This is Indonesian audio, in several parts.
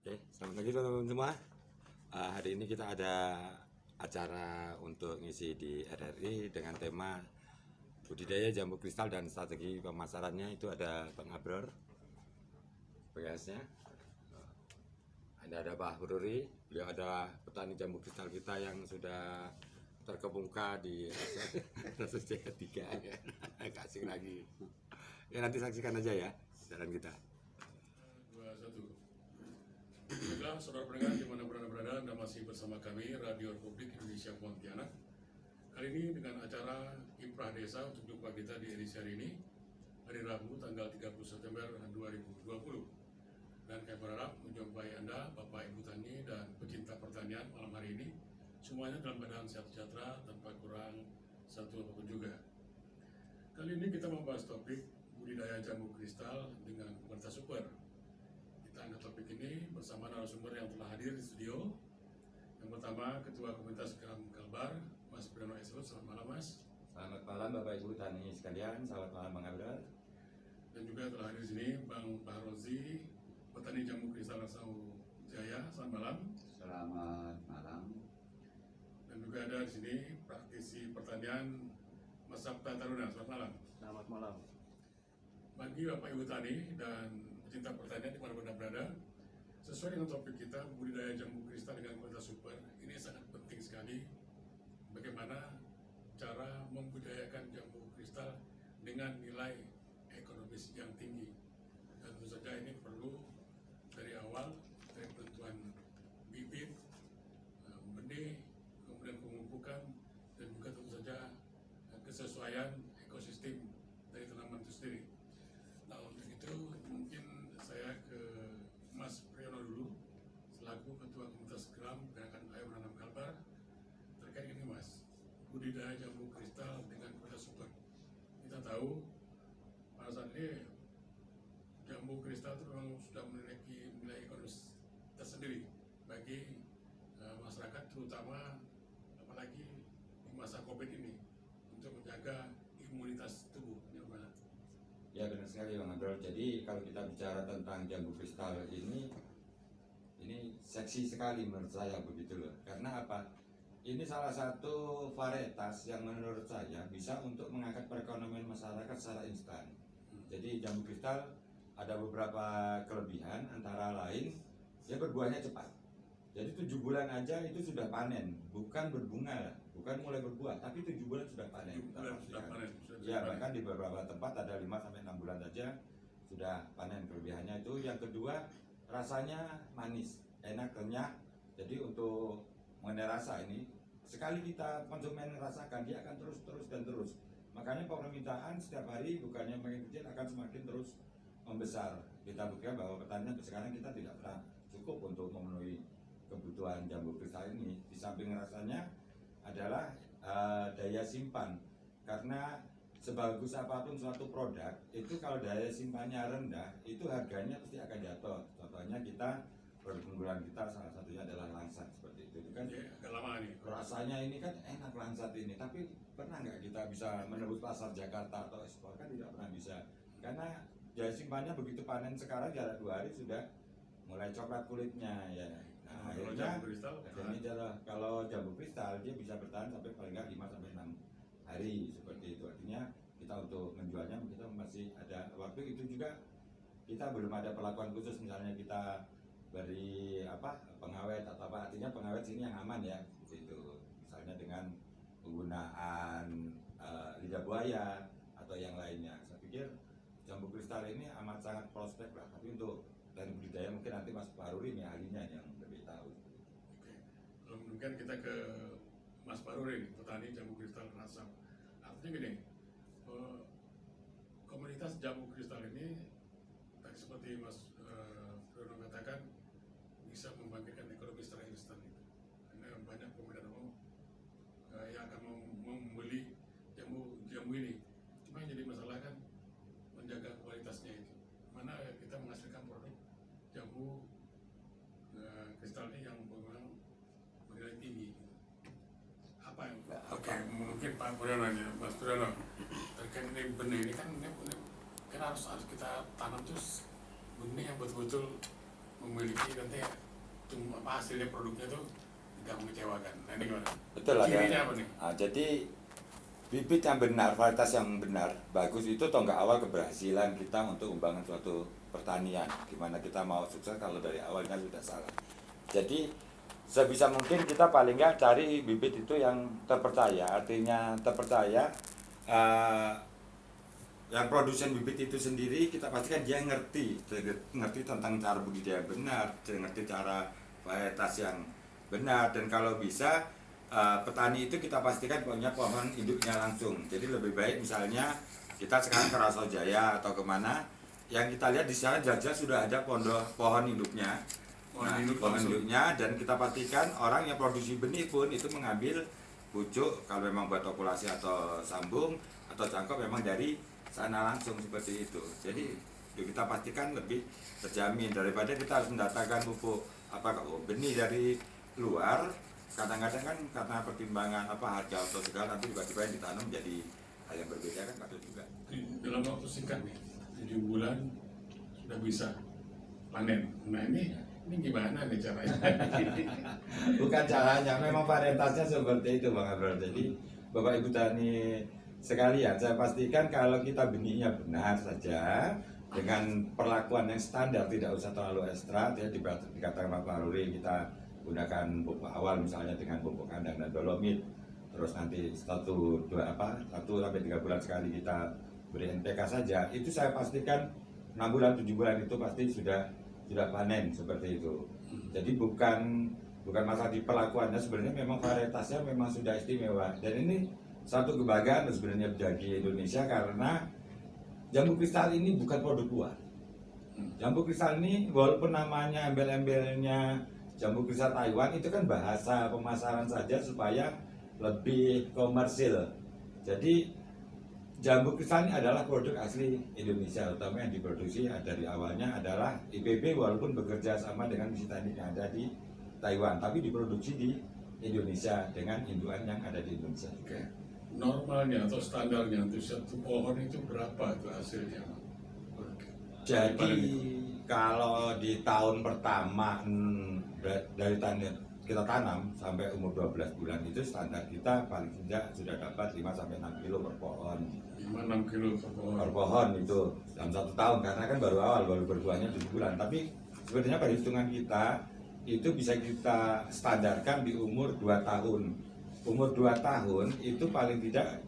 Oke, selamat pagi teman-teman semua. Hari ini kita ada acara untuk ngisi di RRI dengan tema budidaya jambu kristal dan strategi pemasarannya. Itu ada Bang Abror BS-nya. Ada Pak Hururi, beliau adalah petani jambu kristal kita yang sudah terkemuka di Rasus Jaya 3 ya. Kasih lagi. Ya nanti saksikan aja ya jalan kita. 2, 1. Baiklah, saudara pendengar dimanapun Anda berada, Anda masih bersama kami Radio Republik Indonesia Pontianak. Kali ini dengan acara Kiprah Desa untuk jumpa kita di edisi hari ini, hari Rabu tanggal 30 September 2020. Dan kami berharap menjumpai Anda, Bapak Ibu Tani dan pecinta pertanian malam hari ini, semuanya dalam keadaan sehat sejahtera tanpa kurang satu apapun juga. Kali ini kita membahas topik budidaya jambu kristal dengan kualitas super. Kita angkat topik ini bersama narasumber yang telah hadir di studio. Yang pertama, Ketua Komunitas Gram Kalbar, Mas Priyono Esrut. Selamat malam, Mas. Selamat malam Bapak Ibu Tani sekalian, selamat malam Bang Abror. Dan juga telah hadir di sini Bang Bahrozi, petani jambu kristal Rasul Jaya. Selamat malam. Selamat malam. Dan juga ada di sini praktisi pertanian Mas Sabta Taruna. Selamat malam. Selamat malam. Bagi Bapak Ibu Tani dan pecinta pertanian di mana-mana berada, sesuai dengan topik kita budidaya jambu kristal dengan kualitas super, ini sangat penting sekali. Bagaimana cara membudidayakan jambu kristal dengan nilai ekonomis yang tinggi. Dan tentu saja ini perlu dari awal, dari penentuan bibit, benih, kemudian pemupukan, dan juga tentu saja kesesuaian ekosistem dari tanaman itu sendiri. Nah, untuk itu mungkin saya ke Mas Priyono dulu selaku Ketua Komunitas Gram Gerakan Ayo Menanam Kalbar terkait ini, Mas, budidaya jambu kristal dengan kualitas super. Kita tahu pada saat ini jambu kristal itu memang sudah memiliki nilai ekonomis tersendiri bagi masyarakat, terutama apalagi di masa COVID ini untuk menjaga imunitas tubuh. Ya benar sekali Bang Abror. Jadi kalau kita bicara tentang jambu kristal ini seksi sekali menurut saya begitu loh. Karena apa? Ini salah satu varietas yang menurut saya bisa untuk mengangkat perekonomian masyarakat secara instan. Jadi jambu kristal ada beberapa kelebihan, antara lain dia berbuahnya cepat. Jadi 7 bulan aja itu sudah panen, bukan berbunga, bukan mulai berbuah, tapi 7 bulan sudah panen. Sudah panen. Ya, bahkan di beberapa tempat ada 5-6 bulan saja sudah panen. Kelebihannya itu. Yang kedua, rasanya manis, enak, renyah. Jadi untuk mengenai rasa ini, sekali kita konsumen rasakan, dia akan terus dan terus. Makanya permintaan setiap hari bukannya makin kecil, akan semakin terus membesar. Kita buktikan bahwa petani sekarang kita tidak pernah cukup untuk memenuhi kebutuhan jambu kristal ini. Di samping rasanya adalah daya simpan, karena sebagus apapun suatu produk itu kalau daya simpannya rendah itu harganya pasti akan jatuh. Contohnya kita produk unggulan kita salah satunya adalah langsat seperti itu kan. Ya, agak lama nih. Rasanya ini kan enak langsat ini, tapi pernah nggak kita bisa menembus pasar Jakarta atau ekspor? Kan tidak pernah bisa, karena daya simpannya begitu panen sekarang jarak 2 hari sudah mulai coklat kulitnya ya. Nah, akhirnya ini kalau jambu kristal dia bisa bertahan sampai paling nggak 5-6 hari seperti itu. Artinya kita untuk menjualnya kita masih ada waktu. Itu juga kita belum ada perlakuan khusus, misalnya kita beri pengawet atau apa, artinya pengawet sini yang aman ya gitu. Misalnya dengan penggunaan lidah buaya atau yang lainnya. Saya pikir jambu kristal ini amat sangat prospek lah, tapi untuk dari budidaya mungkin nanti Mas Paruri ini ahlinya yang lebih tahu. Oke, kalau mungkin kita ke Mas Paruri, petani jambu kristal Rasam. Artinya gini, komunitas jambu kristal ini tadi seperti Mas Priyono katakan bisa membangkitkan ekonomi secara instan itu. Karena banyak peminat yang akan membeli jambu ini. Cuma yang jadi masalah kan menjaga kualitasnya itu. Mana kita menghasilkan produk jambu kristal ini yang memang bernilai tinggi. Apa yang mungkin Pak Priyono ya, Mas Priyono terkait ini benih ini kan harus kita tanam terus benih yang betul-betul memiliki nanti cuma apa hasilnya produknya tuh tidak mengecewakan. Nah ini gimana? Betul ada. Cirinya apa nih? Nah, jadi bibit yang benar, varietas yang benar, bagus itu tonggak awal keberhasilan kita untuk membangun suatu pertanian. Gimana kita mau sukses kalau dari awalnya sudah salah. Jadi sebisa mungkin kita paling nggak cari bibit itu yang terpercaya. Artinya terpercaya, yang produsen bibit itu sendiri kita pastikan dia ngerti tentang cara budidaya benar, dia ngerti cara varietas yang benar, dan kalau bisa petani itu kita pastikan punya pohon induknya langsung. Jadi lebih baik misalnya kita sekarang ke Raso Jaya atau kemana, yang kita lihat di sana jelas sudah ada pohon induknya. Nah, pohon induknya, dan kita pastikan orang yang produksi benih pun itu mengambil pucuk kalau memang buat okulasi atau sambung atau cangkok memang dari sana langsung seperti itu. Jadi kita pastikan lebih terjamin daripada kita harus mendatangkan pupuk benih dari luar. Kadang-kadang kan karena pertimbangan harga atau segala, nanti tiba-tiba yang ditanam jadi hal yang berbeda kan patut juga. Dalam waktu singkat nih, 7 bulan sudah bisa panen. Nah ini gimana nih caranya? Bukan caranya, memang varietasnya seperti itu Bang Abraham. Jadi Bapak Ibu Tani sekalian, saya pastikan kalau kita benihnya benar saja dengan perlakuan yang standar, tidak usah terlalu ekstrak, ya dikatakan Pak Laruri kita gunakan pupuk awal misalnya dengan pupuk kandang dan dolomit, terus nanti 1 sampai 3 bulan sekali kita beri NPK saja, itu saya pastikan 6 bulan 7 bulan itu pasti sudah panen seperti itu. Jadi bukan masalah di perlakuannya, sebenarnya memang varietasnya memang sudah istimewa, dan ini satu kebanggaan sebenarnya bagi Indonesia karena jambu kristal ini bukan produk luar. Jambu kristal ini walaupun namanya embel-embelnya jambu kristal Taiwan, itu kan bahasa pemasaran saja supaya lebih komersil. Jadi jambu kristal ini adalah produk asli Indonesia, terutama yang diproduksi dari awalnya adalah IPB, walaupun bekerja sama dengan misi teknik yang ada di Taiwan, tapi diproduksi di Indonesia dengan indukan yang ada di Indonesia. Oke. Normalnya atau standarnya untuk satu pohon itu berapa itu hasilnya? Jadi kalau di tahun pertama dari kita tanam sampai umur 12 bulan itu standar kita paling tidak sudah dapat 5-6 kilo per pohon. 5-6 kilo per pohon itu dalam 1 tahun, karena kan baru awal, baru berbuahnya 7 bulan. Tapi sebenarnya perhitungan kita itu bisa kita standarkan di umur 2 tahun. Umur 2 tahun itu paling tidak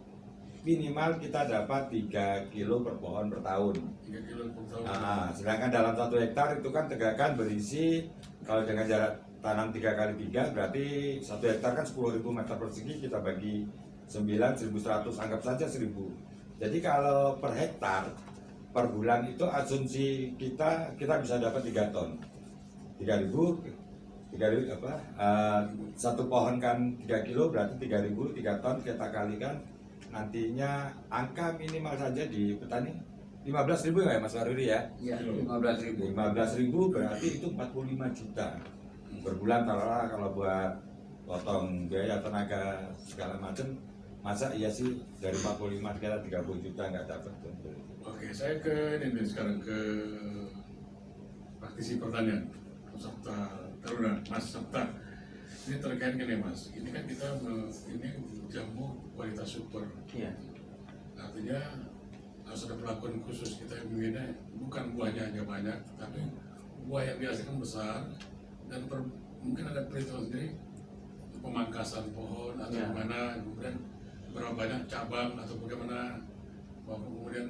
minimal kita dapat 3 kilo per pohon per tahun. 3 kilo per tahun. Nah, sedangkan dalam 1 hektar itu kan tegakan berisi, kalau dengan jarak tanam 3 kali 3 berarti 1 hektar kan 10.000 meter persegi, kita bagi 9, 1.100, anggap saja 1.000. Jadi kalau per hektar per bulan itu asumsi kita bisa dapat 3 ton. 3.000 satu pohon kan 3 kilo berarti 3.000, 3 ton kita kalikan, nantinya angka minimal saja di petani 15.000 ya Mas Waruri ya? Iya, 15.000. 15.000 berarti itu 45 juta per bulan. Kalau buat potong biaya tenaga segala macam, masa iya sih dari 45 kira 30 juta nggak dapat. Oke, saya ke ini sekarang ke praktisi pertanian, Sabta Taruna, Mas Sabta. Ini terkait gini Mas, ini kan kita ini jamu kualitas super. Iya. Artinya harus ada perlakuan khusus, kita menginginnya bukan buahnya hanya banyak, tapi buah yang dihasilkan besar, dan mungkin ada perhitungan sendiri pemangkasan pohon atau Ya. gimana, kemudian berapa banyak cabang atau bagaimana, kemudian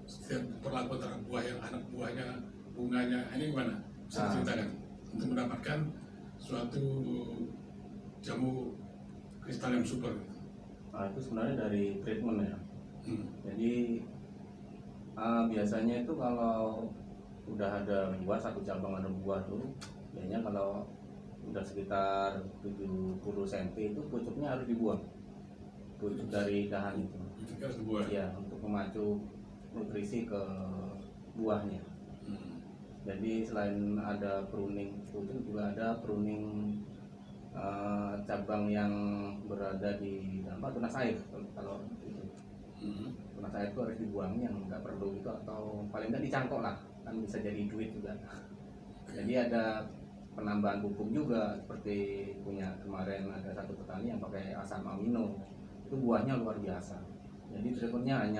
setiap perlakuan terhadap buah yang anak buahnya, bunganya, ini gimana? Bisa diceritakan untuk mendapatkan suatu jamu kristal yang super. Nah, itu sebenarnya dari treatment ya. Jadi biasanya itu kalau udah ada buah, 1 cabang ada buah tuh, biasanya kalau udah sekitar 70 cm itu pucuknya harus dibuang, pucuk dari dahan itu. Pucuknya harus dibuang. Ya, untuk memacu nutrisi ke buahnya. Jadi selain ada pruning pucuk, juga ada pruning cabang yang berada di dalam tunas air. Kalau itu tunas air itu harus dibuang, yang nggak perlu itu, atau paling nggak dicangkok lah, kan bisa jadi duit juga. Jadi ada penambahan pupuk juga, seperti punya kemarin ada satu petani yang pakai asam amino, itu buahnya luar biasa. Jadi treatmentnya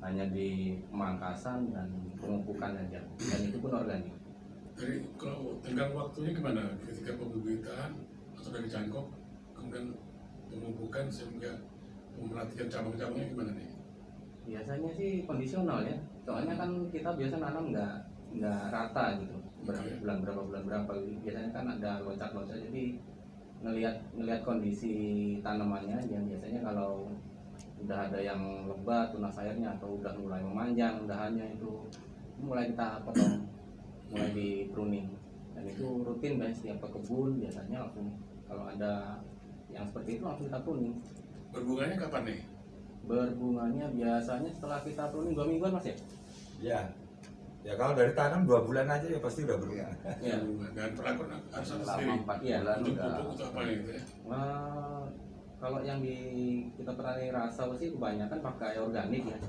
hanya di pemangkasan dan pemupukan saja, dan itu pun organik. Jadi kalau tenggang waktunya gimana ketika pembibitan atau dari cangkok kemudian pemupukan sehingga memerhatikan cabang-cabangnya gimana nih? Biasanya sih kondisional ya, soalnya kan kita biasa nanam nggak rata gitu, berapa bulan berapa, biasanya kan ada loncat-loncat, jadi ngelihat kondisi tanamannya. Yang biasanya kalau udah ada yang lebat tunas airnya atau udah mulai memanjang dahannya, itu mulai kita potong, mulai di pruning, dan itu rutin guys, setiap ke kebun biasanya langsung kalau ada yang seperti itu langsung kita pruning. Berbunganya kapan nih? Berbunganya biasanya setelah kita pruning 2 mingguan mas ya. Ya kalau dari tanam 2 bulan aja ya pasti udah berubah. Ya. Dan perlakuan harus ada Selama sendiri 4 Iya, bulan untuk udah. pupuk atau apa gitu ya? Kalau yang kita petani Rasau sih kebanyakan pakai organik ya.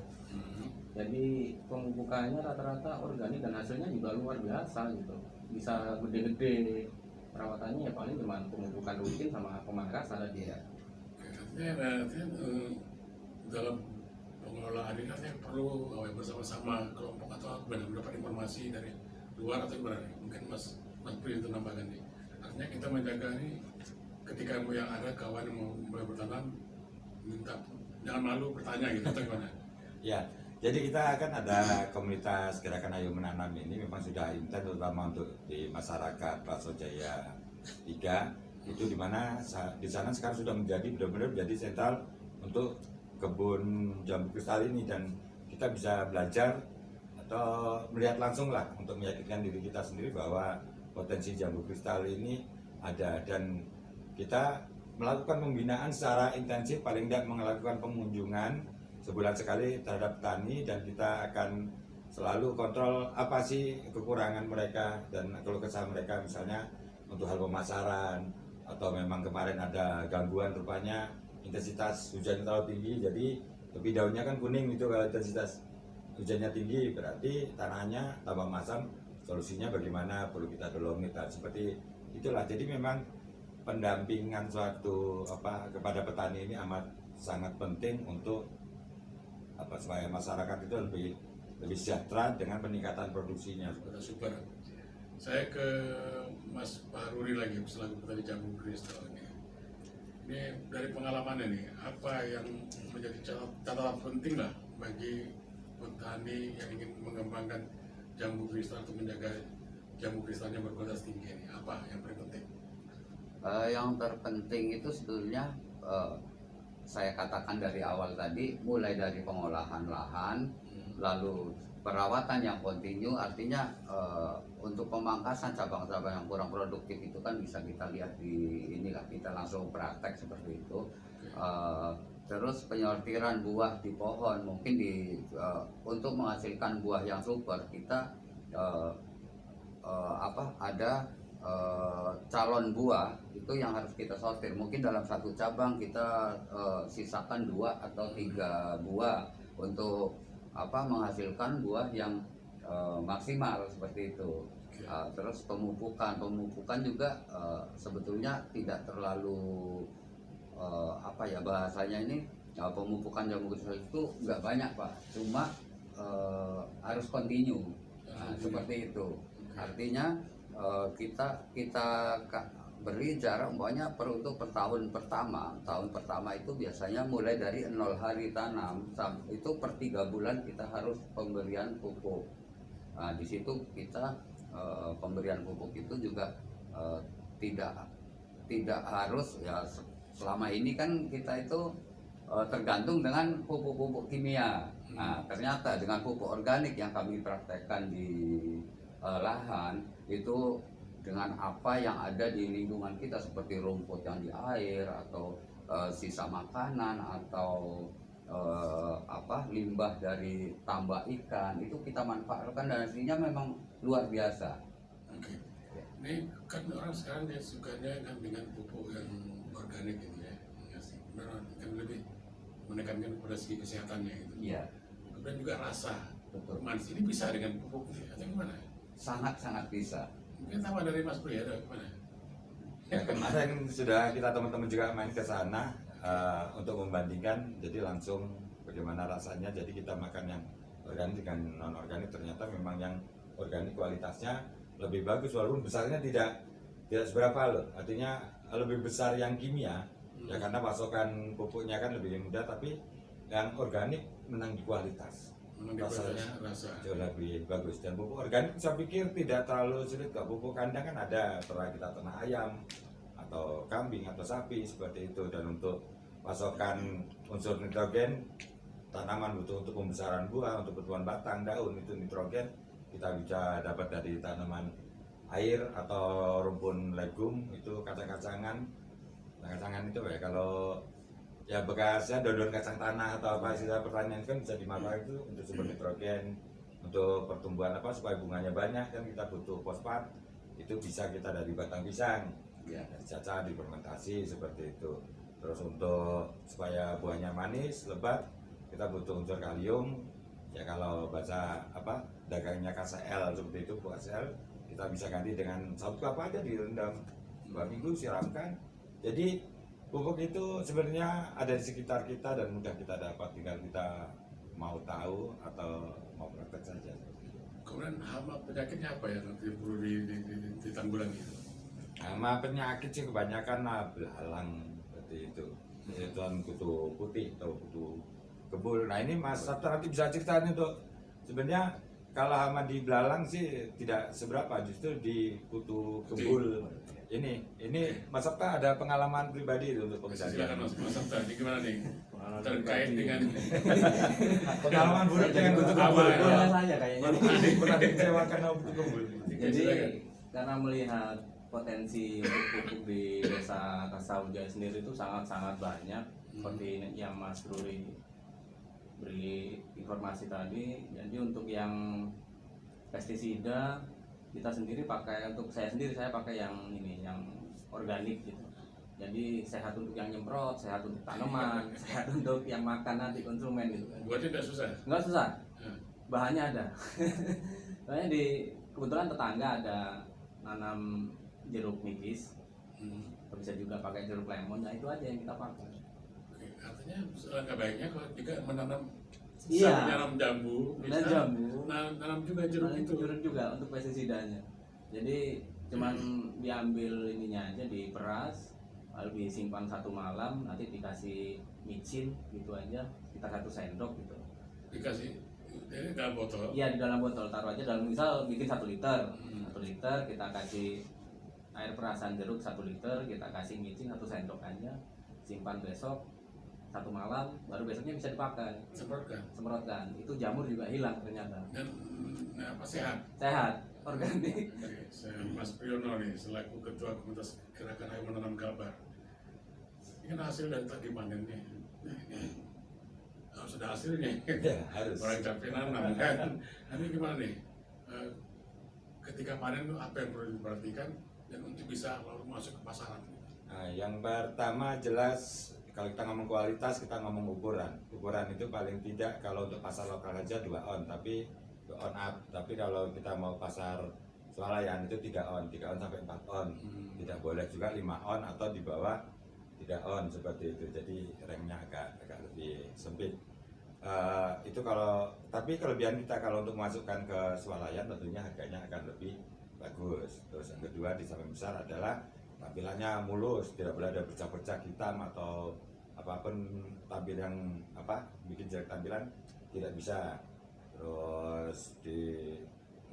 Jadi pemupukannya rata-rata organik dan hasilnya juga luar biasa gitu. Bisa gede-gede. Perawatannya ya paling cuma pemupukan rutin sama pemangkasan aja ya. Artinya dalam pengelolaan ini artinya perlu bersama-sama kelompok atau mendapat informasi dari luar atau gimana nih? Mungkin Mas Pri itu nambahkan nih. Artinya kita menjaga nih ketika yang ada kawan yang mau mulai bertanam, minta jangan malu bertanya gitu atau gimana? Ya, jadi kita akan ada komunitas Gerakan Ayo Menanam ini memang sudah intens terutama untuk di masyarakat Raso Jaya 3, itu dimana di sana sekarang sudah benar-benar menjadi sentral untuk kebun jambu kristal ini, dan kita bisa belajar atau melihat langsung lah untuk meyakinkan diri kita sendiri bahwa potensi jambu kristal ini ada, dan kita melakukan pembinaan secara intensif, paling tidak melakukan pengunjungan sebulan sekali terhadap petani, dan kita akan selalu kontrol apa sih kekurangan mereka dan keluh kesah mereka, misalnya untuk hal pemasaran atau memang kemarin ada gangguan rupanya intensitas hujan terlalu tinggi, jadi tepi daunnya kan kuning itu. Kalau intensitas hujannya tinggi berarti tanahnya tambah masam, solusinya bagaimana, perlu kita dolomit seperti itulah. Jadi memang pendampingan kepada petani ini amat sangat penting untuk supaya masyarakat itu lebih sejahtera dengan peningkatan produksinya. Super. Saya ke Mas Paruri lagi selaku petani jambu kristal ini. Ini dari pengalaman ini, apa yang menjadi catatan penting lah bagi petani yang ingin mengembangkan jambu kristal untuk menjaga jambu kristalnya berkualitas tinggi ini? Apa yang paling penting? Yang terpenting itu sebetulnya saya katakan dari awal tadi, mulai dari pengolahan lahan, lalu perawatan yang kontinu, artinya untuk pemangkasan cabang-cabang yang kurang produktif itu kan bisa kita lihat di inilah, kita langsung praktek seperti itu. Terus penyortiran buah di pohon, mungkin untuk menghasilkan buah yang super kita ada calon buah itu yang harus kita sortir. Mungkin dalam satu cabang kita sisakan 2 atau 3 buah untuk menghasilkan buah yang maksimal seperti itu. Terus pemupukan juga sebetulnya tidak terlalu bahasanya ini pemupukan jambu kristal itu nggak banyak Pak, cuma harus kontinu. Seperti itu. Artinya kita beri jarak umpamanya untuk tahun pertama itu biasanya mulai dari 0 hari tanam itu per 3 bulan kita harus pemberian pupuk. Nah, di situ kita pemberian pupuk itu juga tidak harus ya, selama ini kan kita itu tergantung dengan pupuk-pupuk kimia. Nah, ternyata dengan pupuk organik yang kami praktekkan di lahan itu, dengan apa yang ada di lingkungan kita seperti rumput yang di air atau sisa makanan atau limbah dari tambak ikan, itu kita manfaatkan dan hasilnya memang luar biasa. Oke. Ini kan orang sekarang dia sukanya kan dengan pupuk yang organik gitu ya, kan lebih menekankan pada segi kesehatannya gitu. Iya. Kemudian juga rasa Betul. manis ini bisa dengan pupuk ini atau gimana? sangat-sangat bisa. Mungkin sama dari Mas Pri ada gimana? Ya, kemarin sudah kita teman-teman juga main ke sana untuk membandingkan, jadi langsung bagaimana rasanya. Jadi kita makan yang organik dengan non organik, ternyata memang yang organik kualitasnya lebih bagus, walaupun besarnya tidak seberapa loh. Artinya lebih besar yang kimia, ya karena pasokan pupuknya kan lebih mudah, tapi yang organik menang di kualitas. Rasanya rasa. jauh lebih bagus. Dan pupuk organik saya pikir tidak terlalu sulit kok. Pupuk kandang kan ada, setelah kita tanah ayam atau kambing atau sapi seperti itu. Dan untuk pasokan unsur nitrogen, tanaman butuh untuk pembesaran buah, untuk pertumbuhan batang, daun, itu nitrogen kita bisa dapat dari tanaman air atau rumpun legum, itu kacang-kacangan. Kacang-kacangan itu ya kalau ya bekasnya daun kacang tanah atau apa sisa pertanian kan bisa dimanfaatkan itu untuk sumber nitrogen, untuk pertumbuhan apa supaya bunganya banyak, kan kita butuh fosfat, itu bisa kita dari batang pisang ya, dicacah, difermentasi seperti itu. Terus untuk supaya buahnya manis lebat kita butuh unsur kalium ya, kalau bahasa apa dagangnya KCl seperti itu, KCl kita bisa ganti dengan sabut kelapa aja, direndam 2 minggu, siramkan. Jadi pupuk itu sebenarnya ada di sekitar kita dan mudah kita dapat, tinggal kita mau tahu atau mau praktek saja. Kemudian hama penyakitnya apa ya nanti perlu ditanggulangi? Hama penyakit sih kebanyakan belalang seperti itu, yaitu kutu putih atau kutu kebul. Nah ini Mas Sabta nanti bisa ceritain untuk sebenarnya kalau hama di belalang sih tidak seberapa, justru di kutu kebul. Ini Mas Sabta ada pengalaman pribadi itu untuk Silakan pengendalian. Mas Sabta, ini gimana nih? Terkait dengan Pengalaman buruk dengan kutu Apa kebul. ya? Pernah saja kayaknya. Pernah dikecewakan sama kutu kebul. Jadi karena melihat potensi untuk pupuk di desa Kasaujaya sendiri itu sangat-sangat banyak, seperti yang Mas Ruri beri informasi tadi. Jadi untuk yang pestisida kita sendiri pakai, untuk saya sendiri saya pakai yang ini, yang organik gitu. Jadi sehat untuk yang nyemprot, sehat untuk tanaman, sehat untuk yang makan nanti konsumen gitu kan. buatnya tidak susah. Nggak susah, Ya. bahannya ada. Soalnya di kebetulan tetangga ada nanam jeruk nipis, bisa juga pakai jeruk lemon, nah itu aja yang kita pakai. Oke, artinya alangkah baiknya kalau juga menanam Iya. menanam jambu, Dan jambu, nanam juga jeruk nanam itu. jeruk juga untuk pestisidanya. Jadi cuman diambil ininya aja, diperas, lalu disimpan 1 malam, nanti dikasih micin gitu aja, kita 1 sendok gitu. Dikasih ini dalam botol. Iya, di dalam botol, taruh aja dalam, misal bikin 1 liter, 1 liter kita kasih air perasan jeruk 1 liter, kita kasih micin 1 sendok aja, simpan besok 1 malam, baru besoknya bisa dipakai. Semprotkan, itu jamur juga hilang ternyata. Dan apa sehat. Sehat, organik. Oke, saya Mas Priyono nih selaku Ketua Komunitas Gerakan Ayo Menanam Gabar. Ini kan hasil dari tadi panen nih. Harus ada hasilnya. Ya, harus. Orang capek nanam kan. Ini gimana nih? Ketika panen itu apa yang perlu diperhatikan dan untuk bisa lalu masuk ke pasaran? Nah, yang pertama jelas kalau kita ngomong kualitas, kita ngomong ukuran. Ukuran itu paling tidak kalau untuk pasar lokal aja 2 on, tapi 2 on up. Tapi kalau kita mau pasar swalayan itu 3 on, 3 on sampai 4 on. Tidak boleh juga 5 on atau di bawah 3 on seperti itu. Jadi remnya agak lebih sempit. Itu kalau, tapi kelebihan kita kalau untuk memasukkan ke swalayan tentunya harganya akan lebih bagus. Terus yang kedua di samping besar adalah tampilannya mulus, tidak boleh ada bercak-bercak hitam atau apapun tampil yang apa bikin jelek tampilan, tidak bisa. Terus di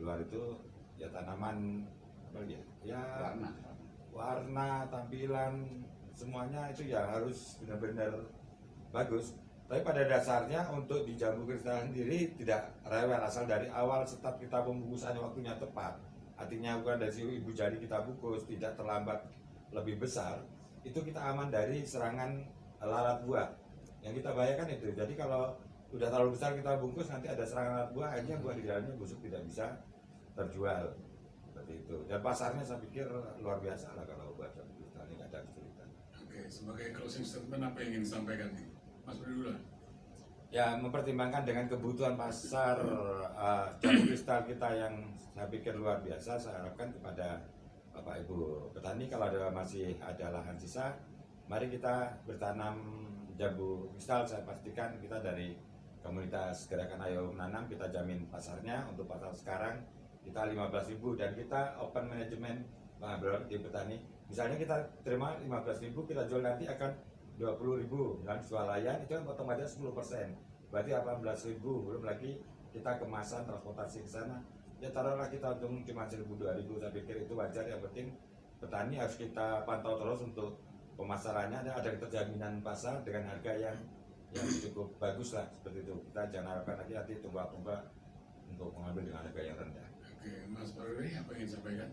luar itu ya tanaman apa lagi ya, warna tampilan semuanya itu ya harus benar-benar bagus. Tapi pada dasarnya untuk di jambu kristal sendiri tidak rewel, asal dari awal start kita pembungkusannya waktunya tepat. Artinya bukan dari ibu jari kita bungkus, tidak terlambat lebih besar, itu kita aman dari serangan lalat buah. Yang kita bayangkan itu. Jadi kalau udah terlalu besar kita bungkus, nanti ada serangan lalat buah, akhirnya buah di dalamnya busuk, tidak bisa terjual. Seperti itu. Dan pasarnya saya pikir luar biasa lah kalau buat jambu kristal ini, nggak ada kesulitan. Oke, sebagai closing statement apa yang ingin disampaikan nih? Mas Berdula. ya mempertimbangkan dengan kebutuhan pasar jamu kristal kita yang saya pikir luar biasa. Saya harapkan kepada Bapak Ibu petani, kalau masih ada lahan sisa, mari kita bertanam jambu kristal. Saya pastikan kita dari komunitas Gerakan Ayo Menanam, kita jamin pasarnya. Untuk pasar sekarang kita 15.000 dan kita open manajemen Bang Abraham di petani. Misalnya kita terima 15.000, kita jual nanti akan 20.000 dan swalayan itu kan otomatis 10%, berarti 18.000, belum lagi kita kemasan transportasi ke sana. Ya taruhlah kita untung cuma 1.000-2.000, saya pikir itu wajar. Yang penting petani harus kita pantau terus untuk pemasarannya, ada keterjaminan pasar dengan harga yang cukup bagus lah, seperti itu. Kita jangan harapkan lagi nanti tunggu-tunggu untuk mengambil dengan harga yang rendah. Oke, Mas Baruri, apa yang ingin sampaikan?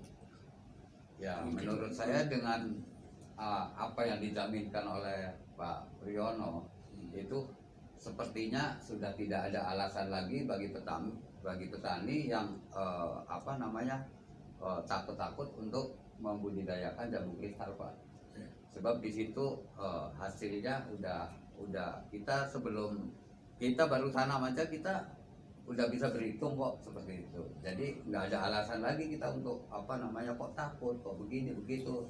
Ya, menurut saya dengan apa yang dijaminkan oleh Pak Priyono itu sepertinya sudah tidak ada alasan lagi bagi petani yang takut-takut untuk membudidayakan jambu kristal, Pak. Sebab di situ hasilnya udah kita sebelum kita baru tanam aja kita udah bisa berhitung kok seperti itu. Jadi nggak ada alasan lagi kita untuk kok takut kok begini begitu.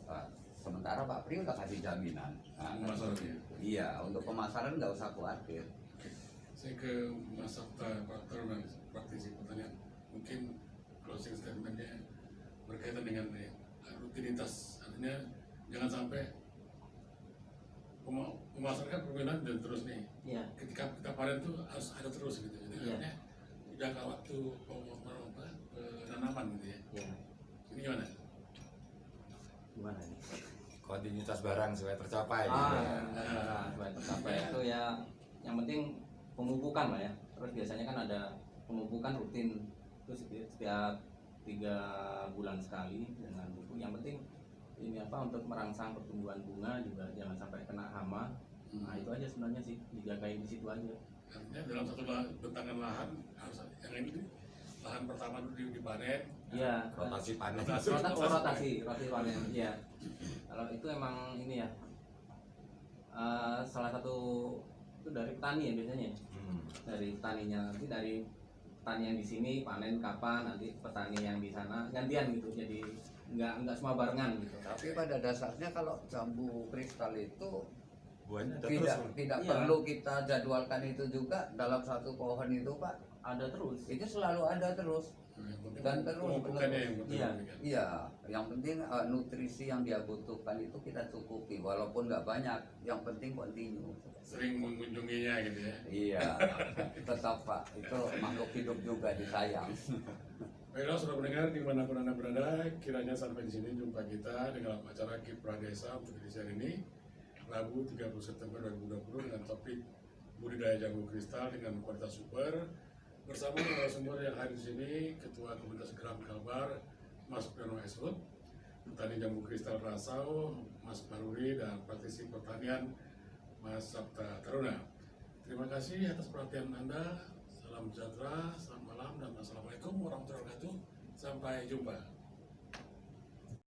Sementara Pak Pri udah kasih jaminan. Pemasarannya. Iya, untuk pemasaran nggak usah khawatir. Saya ke Mas Sabta, Pak Taruna, praktisi pertanian. Mungkin closing statementnya berkaitan dengan rutinitas. Artinya jangan sampai pemasaran permintaan dan terus nih. Iya. Ketika kita panen tuh harus ada terus gitu. Jadi Iya. artinya jangka waktu penanaman gitu ya. Iya. Ini gimana? Gimana nih? Kontinuitas barang supaya tercapai. Supaya tercapai itu ya, yang penting pemupukan lah ya. Terus biasanya kan ada pemupukan rutin itu setiap 3 bulan sekali dengan pupuk. Yang penting ini untuk merangsang pertumbuhan bunga juga jangan sampai kena hama. Nah itu aja sebenarnya sih, dijagain di situ aja. Artinya dalam satu bentangan lahan harus yang ini lahan pertama dulu dipanen. Iya. Rotasi panen. Rotasi panen. Iya. Kalau itu emang ini ya, salah satu itu dari petani ya biasanya. Dari petaninya, nanti dari petani yang di sini panen kapan, nanti petani yang di sana gantian gitu. Jadi nggak semua barengan gitu. Tapi pada dasarnya kalau jambu kristal itu Buahnya ada tidak terus. tidak Iya. perlu kita jadwalkan itu juga dalam satu pohon itu, Pak. Ada terus. Itu selalu ada terus. Dan terus pemupukannya yang penting. Iya. Iya, yang penting nutrisi yang dia butuhkan itu kita cukupi, walaupun nggak banyak. Yang penting kontinu. Sering mengunjunginya gitu ya. Iya, tetap Pak. Itu makhluk hidup juga disayang. Baiklah, sudah mendengar dimanapun Anda berada, kiranya sampai di sini jumpa kita dengan acara Kiprah Desa untuk edisi hari ini, Rabu 30 September 2020 dengan topik budidaya jambu kristal dengan kualitas super. Bersama narasumber yang hadir di sini, Ketua Komunitas Geram Kalbar, Mas Priyono Esrut, Petani Jambu Kristal Rasau, Mas Baruri, dan praktisi pertanian, Mas Sabta Taruna. Terima kasih atas perhatian Anda. Salam sejahtera, selamat malam, dan assalamualaikum warahmatullahi wabarakatuh. Sampai jumpa.